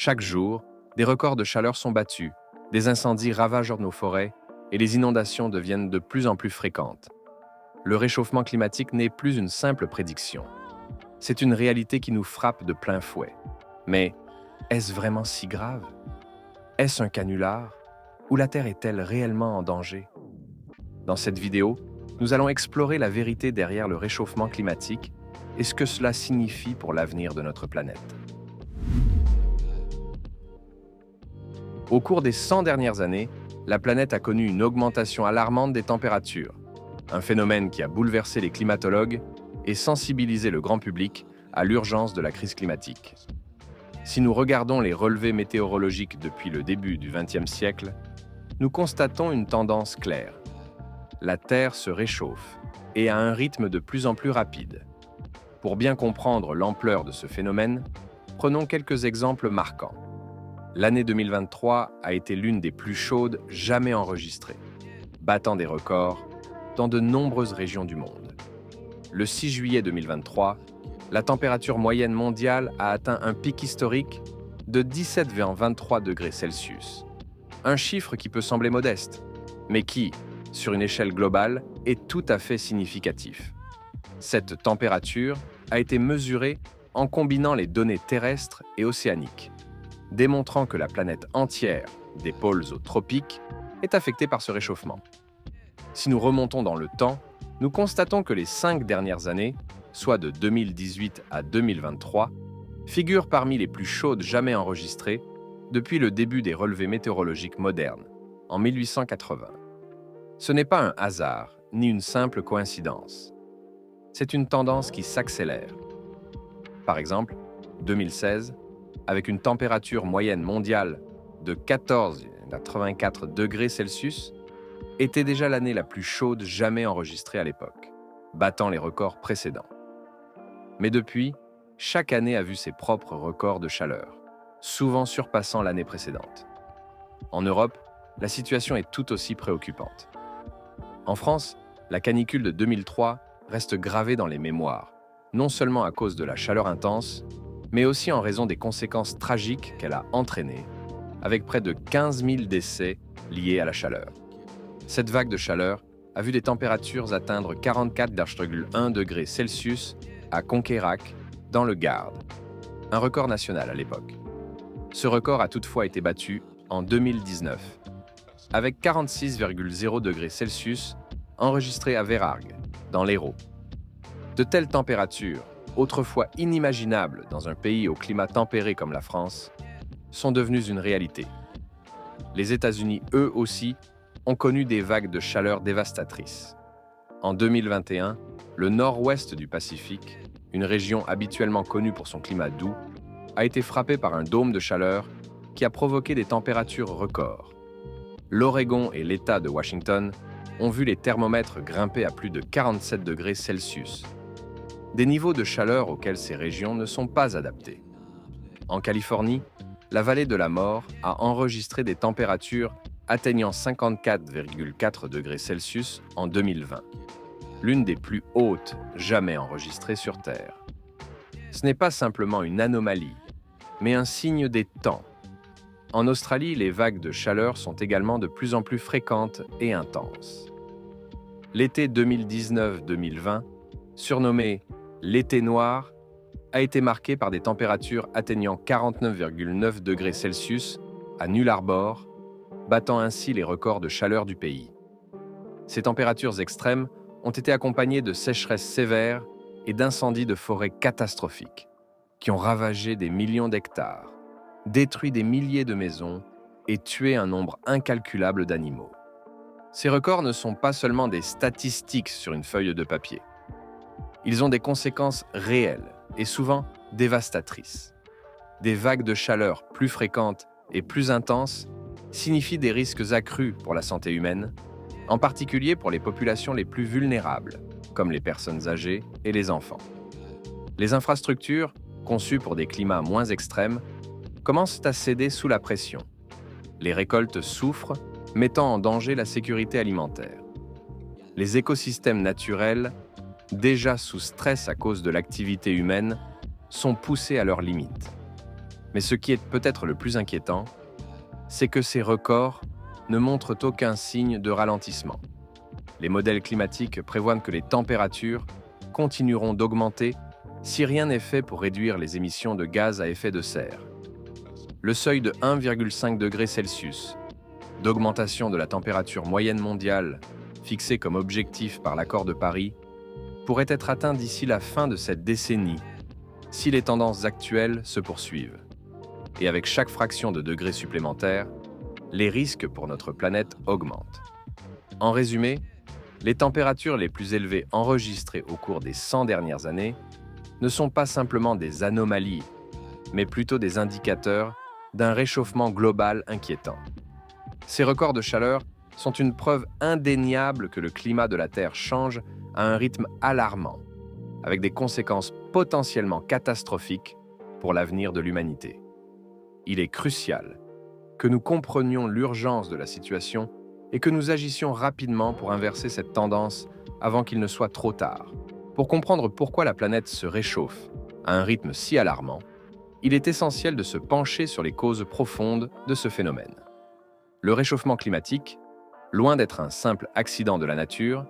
Chaque jour, des records de chaleur sont battus, des incendies ravagent nos forêts et les inondations deviennent de plus en plus fréquentes. Le réchauffement climatique n'est plus une simple prédiction. C'est une réalité qui nous frappe de plein fouet. Mais est-ce vraiment si grave? Est-ce un canular? Ou la Terre est-elle réellement en danger? Dans cette vidéo, nous allons explorer la vérité derrière le réchauffement climatique et ce que cela signifie pour l'avenir de notre planète. Au cours des 100 dernières années, la planète a connu une augmentation alarmante des températures, un phénomène qui a bouleversé les climatologues et sensibilisé le grand public à l'urgence de la crise climatique. Si nous regardons les relevés météorologiques depuis le début du XXe siècle, nous constatons une tendance claire. La Terre se réchauffe et à un rythme de plus en plus rapide. Pour bien comprendre l'ampleur de ce phénomène, prenons quelques exemples marquants. L'année 2023 a été l'une des plus chaudes jamais enregistrées, battant des records dans de nombreuses régions du monde. Le 6 juillet 2023, la température moyenne mondiale a atteint un pic historique de 17,23 degrés Celsius. Un chiffre qui peut sembler modeste, mais qui, sur une échelle globale, est tout à fait significatif. Cette température a été mesurée en combinant les données terrestres et océaniques, démontrant que la planète entière, des pôles aux tropiques, est affectée par ce réchauffement. Si nous remontons dans le temps, nous constatons que les 5 dernières années, soit de 2018 à 2023, figurent parmi les plus chaudes jamais enregistrées depuis le début des relevés météorologiques modernes, en 1880. Ce n'est pas un hasard, ni une simple coïncidence. C'est une tendance qui s'accélère. Par exemple, 2016, avec une température moyenne mondiale de 14,84 degrés Celsius, était déjà l'année la plus chaude jamais enregistrée à l'époque, battant les records précédents. Mais depuis, chaque année a vu ses propres records de chaleur, souvent surpassant l'année précédente. En Europe, la situation est tout aussi préoccupante. En France, la canicule de 2003 reste gravée dans les mémoires, non seulement à cause de la chaleur intense, mais aussi en raison des conséquences tragiques qu'elle a entraînées, avec près de 15 000 décès liés à la chaleur. Cette vague de chaleur a vu des températures atteindre 44,1 degrés Celsius à Conquérac, dans le Gard, un record national à l'époque. Ce record a toutefois été battu en 2019, avec 46,0 degrés Celsius enregistrés à Vérargues, dans l'Hérault. De telles températures, autrefois inimaginables dans un pays au climat tempéré comme la France, sont devenues une réalité. Les États-Unis, eux aussi, ont connu des vagues de chaleur dévastatrices. En 2021, le nord-ouest du Pacifique, une région habituellement connue pour son climat doux, a été frappé par un dôme de chaleur qui a provoqué des températures records. L'Oregon et l'État de Washington ont vu les thermomètres grimper à plus de 47 degrés Celsius. Des niveaux de chaleur auxquels ces régions ne sont pas adaptées. En Californie, la vallée de la mort a enregistré des températures atteignant 54,4 degrés Celsius en 2020, l'une des plus hautes jamais enregistrées sur Terre. Ce n'est pas simplement une anomalie, mais un signe des temps. En Australie, les vagues de chaleur sont également de plus en plus fréquentes et intenses. L'été 2019-2020, surnommé l'été noir, a été marqué par des températures atteignant 49,9 degrés Celsius à Null Arbor, battant ainsi les records de chaleur du pays. Ces températures extrêmes ont été accompagnées de sécheresses sévères et d'incendies de forêt catastrophiques, qui ont ravagé des millions d'hectares, détruit des milliers de maisons et tué un nombre incalculable d'animaux. Ces records ne sont pas seulement des statistiques sur une feuille de papier. Ils ont des conséquences réelles et souvent dévastatrices. Des vagues de chaleur plus fréquentes et plus intenses signifient des risques accrus pour la santé humaine, en particulier pour les populations les plus vulnérables, comme les personnes âgées et les enfants. Les infrastructures, conçues pour des climats moins extrêmes, commencent à céder sous la pression. Les récoltes souffrent, mettant en danger la sécurité alimentaire. Les écosystèmes naturels, déjà sous stress à cause de l'activité humaine, sont poussés à leurs limites. Mais ce qui est peut-être le plus inquiétant, c'est que ces records ne montrent aucun signe de ralentissement. Les modèles climatiques prévoient que les températures continueront d'augmenter si rien n'est fait pour réduire les émissions de gaz à effet de serre. Le seuil de 1,5 degré Celsius d'augmentation de la température moyenne mondiale, fixé comme objectif par l'Accord de Paris, pourrait être atteint d'ici la fin de cette décennie si les tendances actuelles se poursuivent. Et avec chaque fraction de degré supplémentaire, les risques pour notre planète augmentent. En résumé, les températures les plus élevées enregistrées au cours des 100 dernières années ne sont pas simplement des anomalies, mais plutôt des indicateurs d'un réchauffement global inquiétant. Ces records de chaleur sont une preuve indéniable que le climat de la Terre change à un rythme alarmant, avec des conséquences potentiellement catastrophiques pour l'avenir de l'humanité. Il est crucial que nous comprenions l'urgence de la situation et que nous agissions rapidement pour inverser cette tendance avant qu'il ne soit trop tard. Pour comprendre pourquoi la planète se réchauffe à un rythme si alarmant, il est essentiel de se pencher sur les causes profondes de ce phénomène. Le réchauffement climatique, loin d'être un simple accident de la nature,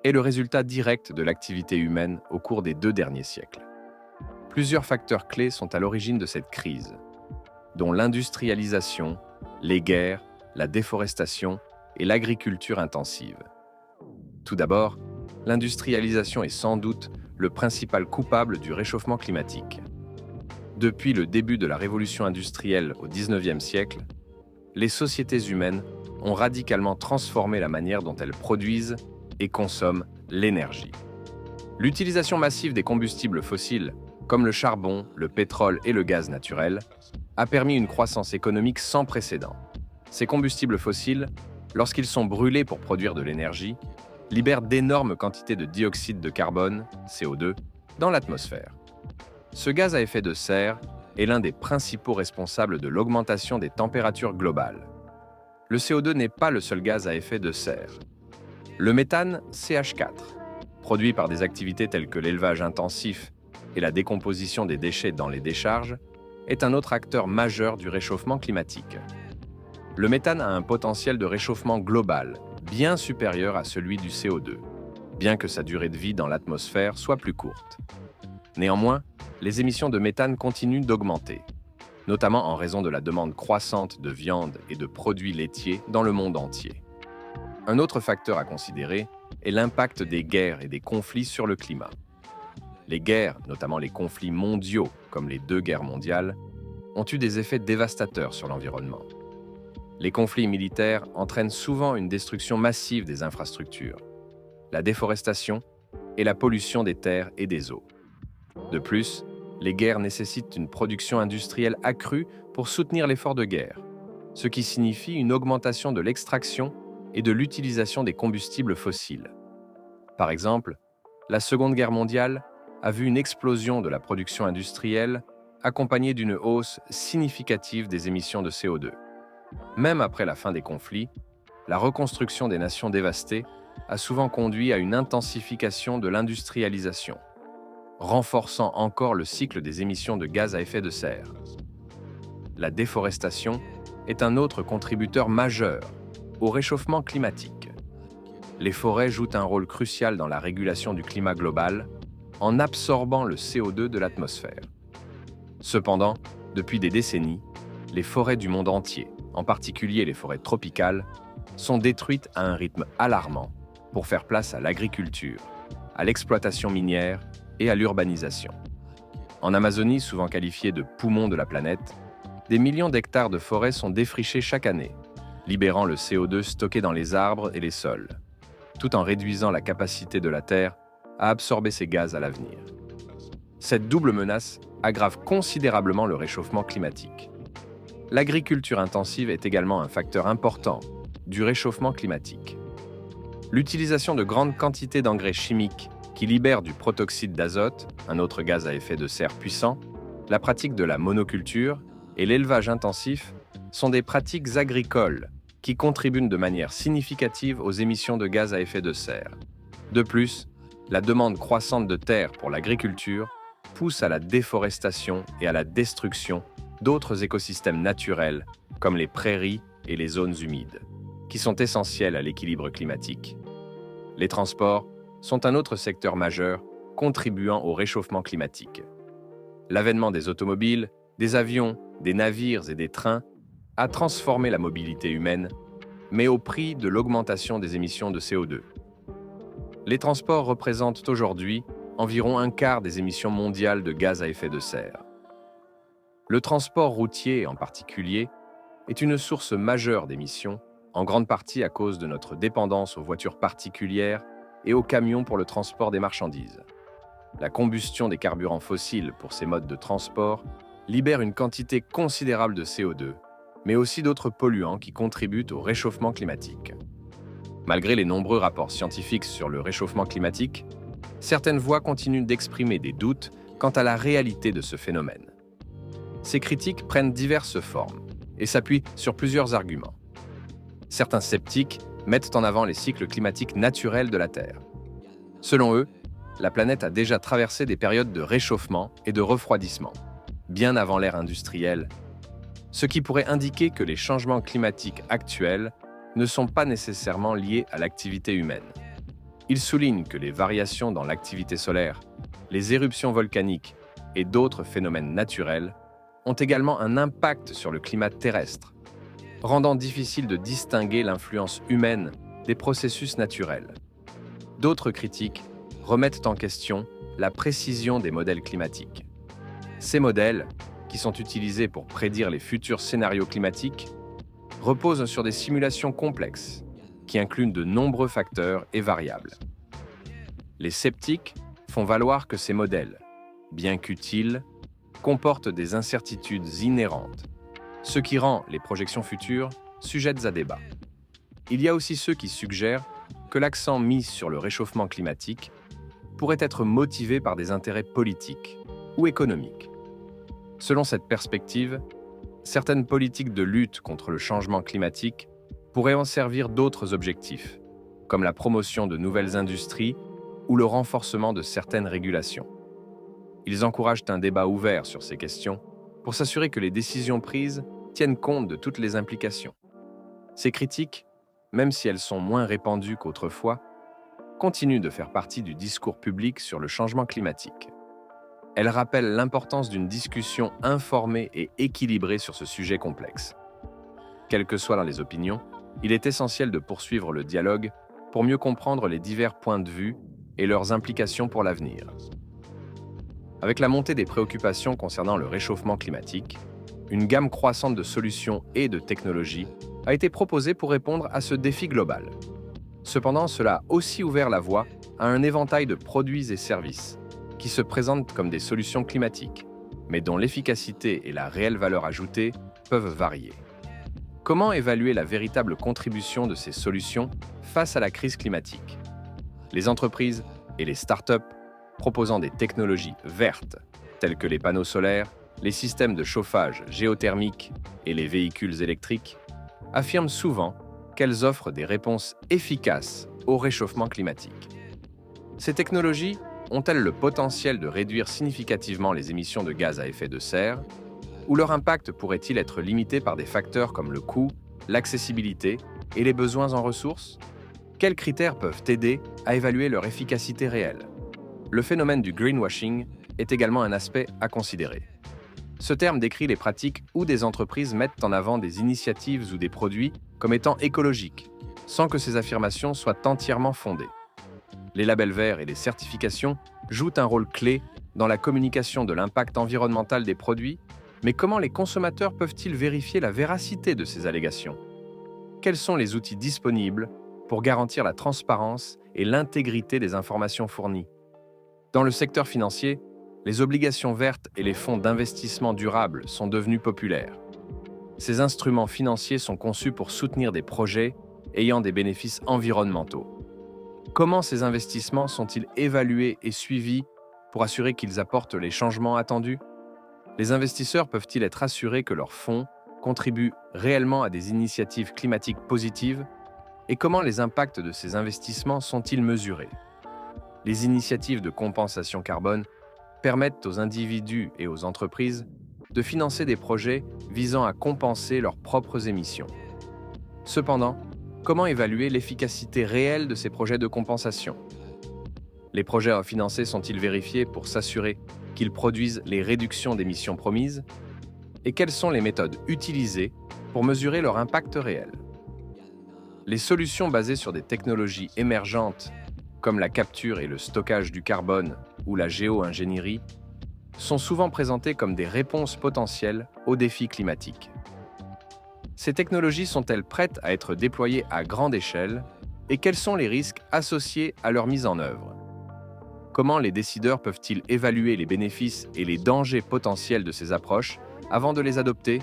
est le résultat direct de l'activité humaine au cours des 2 derniers siècles. Plusieurs facteurs clés sont à l'origine de cette crise, dont l'industrialisation, les guerres, la déforestation et l'agriculture intensive. Tout d'abord, l'industrialisation est sans doute le principal coupable du réchauffement climatique. Depuis le début de la révolution industrielle au XIXe siècle, les sociétés humaines ont radicalement transformé la manière dont elles produisent et consomment l'énergie. L'utilisation massive des combustibles fossiles, comme le charbon, le pétrole et le gaz naturel, a permis une croissance économique sans précédent. Ces combustibles fossiles, lorsqu'ils sont brûlés pour produire de l'énergie, libèrent d'énormes quantités de dioxyde de carbone, CO2, dans l'atmosphère. Ce gaz à effet de serre est l'un des principaux responsables de l'augmentation des températures globales. Le CO2 n'est pas le seul gaz à effet de serre. Le méthane, CH4, produit par des activités telles que l'élevage intensif et la décomposition des déchets dans les décharges, est un autre acteur majeur du réchauffement climatique. Le méthane a un potentiel de réchauffement global bien supérieur à celui du CO2, bien que sa durée de vie dans l'atmosphère soit plus courte. Néanmoins, les émissions de méthane continuent d'augmenter, notamment en raison de la demande croissante de viande et de produits laitiers dans le monde entier. Un autre facteur à considérer est l'impact des guerres et des conflits sur le climat. Les guerres, notamment les conflits mondiaux comme les 2 guerres mondiales, ont eu des effets dévastateurs sur l'environnement. Les conflits militaires entraînent souvent une destruction massive des infrastructures, la déforestation et la pollution des terres et des eaux. De plus, les guerres nécessitent une production industrielle accrue pour soutenir l'effort de guerre, ce qui signifie une augmentation de l'extraction et de l'utilisation des combustibles fossiles. Par exemple, la Seconde Guerre mondiale a vu une explosion de la production industrielle accompagnée d'une hausse significative des émissions de CO2. Même après la fin des conflits, la reconstruction des nations dévastées a souvent conduit à une intensification de l'industrialisation, renforçant encore le cycle des émissions de gaz à effet de serre. La déforestation est un autre contributeur majeur au réchauffement climatique. Les forêts jouent un rôle crucial dans la régulation du climat global en absorbant le CO2 de l'atmosphère. Cependant, depuis des décennies, les forêts du monde entier, en particulier les forêts tropicales, sont détruites à un rythme alarmant pour faire place à l'agriculture, à l'exploitation minière et à l'urbanisation. En Amazonie, souvent qualifiée de poumon de la planète, des millions d'hectares de forêts sont défrichés chaque année, libérant le CO2 stocké dans les arbres et les sols, tout en réduisant la capacité de la Terre à absorber ces gaz à l'avenir. Cette double menace aggrave considérablement le réchauffement climatique. L'agriculture intensive est également un facteur important du réchauffement climatique. L'utilisation de grandes quantités d'engrais chimiques qui libèrent du protoxyde d'azote, un autre gaz à effet de serre puissant, la pratique de la monoculture et l'élevage intensif sont des pratiques agricoles qui contribuent de manière significative aux émissions de gaz à effet de serre. De plus, la demande croissante de terres pour l'agriculture pousse à la déforestation et à la destruction d'autres écosystèmes naturels, comme les prairies et les zones humides, qui sont essentiels à l'équilibre climatique. Les transports sont un autre secteur majeur contribuant au réchauffement climatique. L'avènement des automobiles, des avions, des navires et des trains a transformé la mobilité humaine, mais au prix de l'augmentation des émissions de CO2. Les transports représentent aujourd'hui environ un quart des émissions mondiales de gaz à effet de serre. Le transport routier, en particulier, est une source majeure d'émissions, en grande partie à cause de notre dépendance aux voitures particulières et aux camions pour le transport des marchandises. La combustion des carburants fossiles pour ces modes de transport libère une quantité considérable de CO2, mais aussi d'autres polluants qui contribuent au réchauffement climatique. Malgré les nombreux rapports scientifiques sur le réchauffement climatique, certaines voix continuent d'exprimer des doutes quant à la réalité de ce phénomène. Ces critiques prennent diverses formes et s'appuient sur plusieurs arguments. Certains sceptiques mettent en avant les cycles climatiques naturels de la Terre. Selon eux, la planète a déjà traversé des périodes de réchauffement et de refroidissement, bien avant l'ère industrielle, ce qui pourrait indiquer que les changements climatiques actuels ne sont pas nécessairement liés à l'activité humaine. Ils soulignent que les variations dans l'activité solaire, les éruptions volcaniques et d'autres phénomènes naturels ont également un impact sur le climat terrestre, rendant difficile de distinguer l'influence humaine des processus naturels. D'autres critiques remettent en question la précision des modèles climatiques. Ces modèles, qui sont utilisés pour prédire les futurs scénarios climatiques, reposent sur des simulations complexes qui incluent de nombreux facteurs et variables. Les sceptiques font valoir que ces modèles, bien qu'utiles, comportent des incertitudes inhérentes, ce qui rend les projections futures sujettes à débat. Il y a aussi ceux qui suggèrent que l'accent mis sur le réchauffement climatique pourrait être motivé par des intérêts politiques ou économiques. Selon cette perspective, certaines politiques de lutte contre le changement climatique pourraient en servir d'autres objectifs, comme la promotion de nouvelles industries ou le renforcement de certaines régulations. Ils encouragent un débat ouvert sur ces questions pour s'assurer que les décisions prises tiennent compte de toutes les implications. Ces critiques, même si elles sont moins répandues qu'autrefois, continuent de faire partie du discours public sur le changement climatique. Elles rappellent l'importance d'une discussion informée et équilibrée sur ce sujet complexe. Quelles que soient les opinions, il est essentiel de poursuivre le dialogue pour mieux comprendre les divers points de vue et leurs implications pour l'avenir. Avec la montée des préoccupations concernant le réchauffement climatique, une gamme croissante de solutions et de technologies a été proposée pour répondre à ce défi global. Cependant, cela a aussi ouvert la voie à un éventail de produits et services qui se présentent comme des solutions climatiques, mais dont l'efficacité et la réelle valeur ajoutée peuvent varier. Comment évaluer la véritable contribution de ces solutions face à la crise climatique? Les entreprises et les startups proposant des technologies vertes, telles que les panneaux solaires, les systèmes de chauffage géothermique et les véhicules électriques, affirment souvent qu'elles offrent des réponses efficaces au réchauffement climatique. Ces technologies ont-elles le potentiel de réduire significativement les émissions de gaz à effet de serre, ou leur impact pourrait-il être limité par des facteurs comme le coût, l'accessibilité et les besoins en ressources? Quels critères peuvent aider à évaluer leur efficacité réelle? Le phénomène du greenwashing est également un aspect à considérer. Ce terme décrit les pratiques où des entreprises mettent en avant des initiatives ou des produits comme étant écologiques, sans que ces affirmations soient entièrement fondées. Les labels verts et les certifications jouent un rôle clé dans la communication de l'impact environnemental des produits, mais comment les consommateurs peuvent-ils vérifier la véracité de ces allégations? Quels sont les outils disponibles pour garantir la transparence et l'intégrité des informations fournies? Dans le secteur financier, les obligations vertes et les fonds d'investissement durable sont devenus populaires. Ces instruments financiers sont conçus pour soutenir des projets ayant des bénéfices environnementaux. Comment ces investissements sont-ils évalués et suivis pour assurer qu'ils apportent les changements attendus? Les investisseurs peuvent-ils être assurés que leurs fonds contribuent réellement à des initiatives climatiques positives? Et comment les impacts de ces investissements sont-ils mesurés? Les initiatives de compensation carbone permettent aux individus et aux entreprises de financer des projets visant à compenser leurs propres émissions. Cependant, comment évaluer l'efficacité réelle de ces projets de compensation? Les projets à financer sont-ils vérifiés pour s'assurer qu'ils produisent les réductions d'émissions promises? Et quelles sont les méthodes utilisées pour mesurer leur impact réel? Les solutions basées sur des technologies émergentes, comme la capture et le stockage du carbone ou la géo-ingénierie, sont souvent présentées comme des réponses potentielles aux défis climatiques. Ces technologies sont-elles prêtes à être déployées à grande échelle et quels sont les risques associés à leur mise en œuvre? Comment les décideurs peuvent-ils évaluer les bénéfices et les dangers potentiels de ces approches avant de les adopter?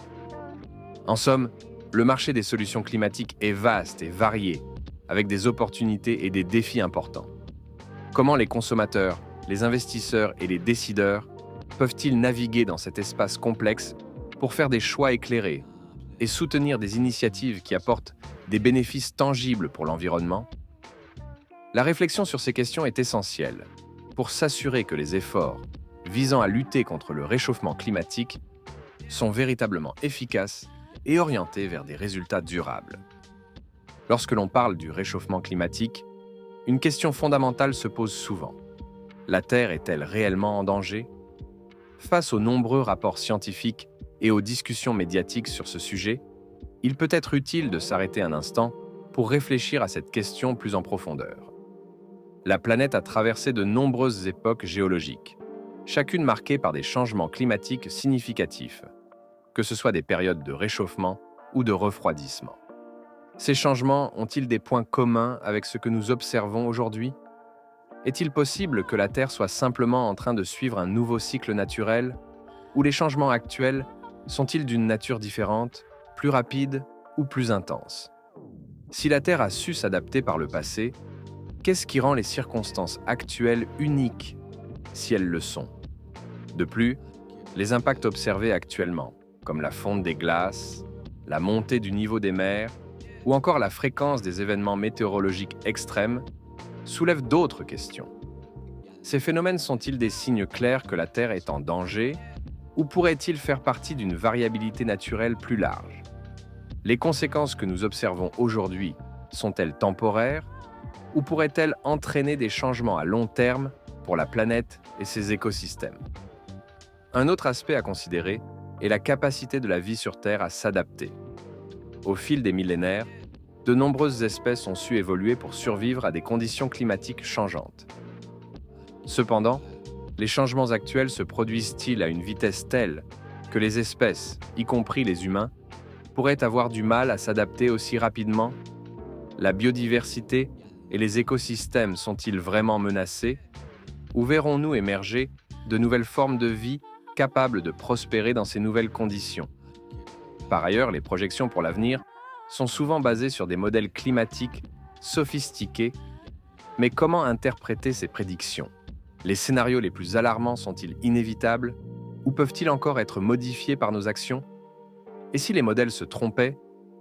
En somme, le marché des solutions climatiques est vaste et varié, avec des opportunités et des défis importants. Comment les consommateurs, les investisseurs et les décideurs peuvent-ils naviguer dans cet espace complexe pour faire des choix éclairés et soutenir des initiatives qui apportent des bénéfices tangibles pour l'environnement? La réflexion sur ces questions est essentielle pour s'assurer que les efforts visant à lutter contre le réchauffement climatique sont véritablement efficaces et orientés vers des résultats durables. Lorsque l'on parle du réchauffement climatique, une question fondamentale se pose souvent. La Terre est-elle réellement en danger? Face aux nombreux rapports scientifiques et aux discussions médiatiques sur ce sujet, il peut être utile de s'arrêter un instant pour réfléchir à cette question plus en profondeur. La planète a traversé de nombreuses époques géologiques, chacune marquée par des changements climatiques significatifs, que ce soit des périodes de réchauffement ou de refroidissement. Ces changements ont-ils des points communs avec ce que nous observons aujourd'hui? Est-il possible que la Terre soit simplement en train de suivre un nouveau cycle naturel, ou les changements actuels sont-ils d'une nature différente, plus rapide ou plus intense? Si la Terre a su s'adapter par le passé, qu'est-ce qui rend les circonstances actuelles uniques, si elles le sont? De plus, les impacts observés actuellement, comme la fonte des glaces, la montée du niveau des mers, ou encore la fréquence des événements météorologiques extrêmes, soulèvent d'autres questions. Ces phénomènes sont-ils des signes clairs que la Terre est en danger, ou pourraient-ils faire partie d'une variabilité naturelle plus large? Les conséquences que nous observons aujourd'hui sont-elles temporaires, ou pourraient-elles entraîner des changements à long terme pour la planète et ses écosystèmes? Un autre aspect à considérer est la capacité de la vie sur Terre à s'adapter. Au fil des millénaires, de nombreuses espèces ont su évoluer pour survivre à des conditions climatiques changeantes. Cependant, les changements actuels se produisent-ils à une vitesse telle que les espèces, y compris les humains, pourraient avoir du mal à s'adapter aussi rapidement? La biodiversité et les écosystèmes sont-ils vraiment menacés? Ou verrons-nous émerger de nouvelles formes de vie capables de prospérer dans ces nouvelles conditions? Par ailleurs, les projections pour l'avenir sont souvent basées sur des modèles climatiques sophistiqués, mais comment interpréter ces prédictions? Les scénarios les plus alarmants sont-ils inévitables ou peuvent-ils encore être modifiés par nos actions? Et si les modèles se trompaient,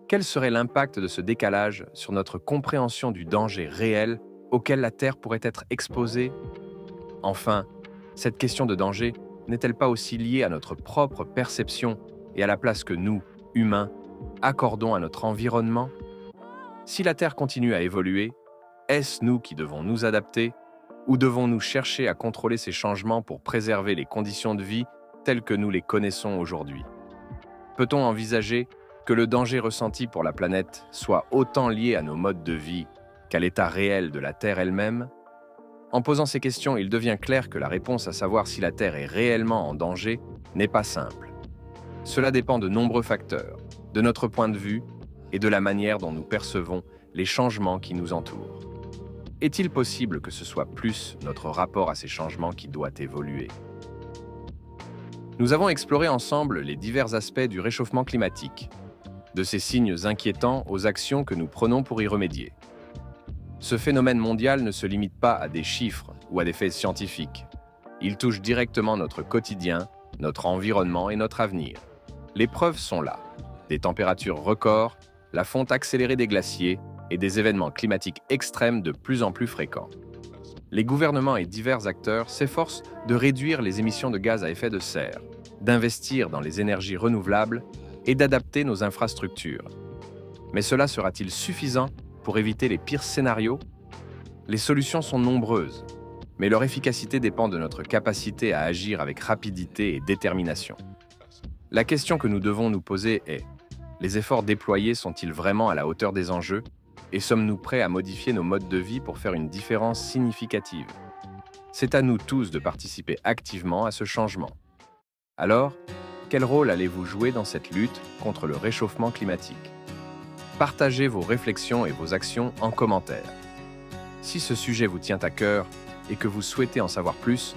quel serait l'impact de ce décalage sur notre compréhension du danger réel auquel la Terre pourrait être exposée? Enfin, cette question de danger n'est-elle pas aussi liée à notre propre perception et à la place que nous, humains, accordons à notre environnement? Si la Terre continue à évoluer, est-ce nous qui devons nous adapter ou devons-nous chercher à contrôler ces changements pour préserver les conditions de vie telles que nous les connaissons aujourd'hui? Peut-on envisager que le danger ressenti pour la planète soit autant lié à nos modes de vie qu'à l'état réel de la Terre elle-même? En posant ces questions, il devient clair que la réponse à savoir si la Terre est réellement en danger n'est pas simple. Cela dépend de nombreux facteurs, de notre point de vue et de la manière dont nous percevons les changements qui nous entourent. Est-il possible que ce soit plus notre rapport à ces changements qui doit évoluer? Nous avons exploré ensemble les divers aspects du réchauffement climatique, de ces signes inquiétants aux actions que nous prenons pour y remédier. Ce phénomène mondial ne se limite pas à des chiffres ou à des faits scientifiques. Il touche directement notre quotidien, notre environnement et notre avenir. Les preuves sont là. Des températures records, la fonte accélérée des glaciers et des événements climatiques extrêmes de plus en plus fréquents. Les gouvernements et divers acteurs s'efforcent de réduire les émissions de gaz à effet de serre, d'investir dans les énergies renouvelables et d'adapter nos infrastructures. Mais cela sera-t-il suffisant pour éviter les pires scénarios? Les solutions sont nombreuses, mais leur efficacité dépend de notre capacité à agir avec rapidité et détermination. La question que nous devons nous poser est: les efforts déployés sont-ils vraiment à la hauteur des enjeux et sommes-nous prêts à modifier nos modes de vie pour faire une différence significative? C'est à nous tous de participer activement à ce changement. Alors, quel rôle allez-vous jouer dans cette lutte contre le réchauffement climatique? Partagez vos réflexions et vos actions en commentaire. Si ce sujet vous tient à cœur et que vous souhaitez en savoir plus,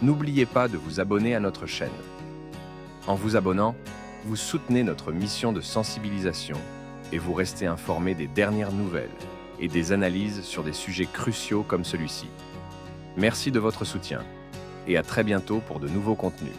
n'oubliez pas de vous abonner à notre chaîne. En vous abonnant, vous soutenez notre mission de sensibilisation et vous restez informé des dernières nouvelles et des analyses sur des sujets cruciaux comme celui-ci. Merci de votre soutien et à très bientôt pour de nouveaux contenus.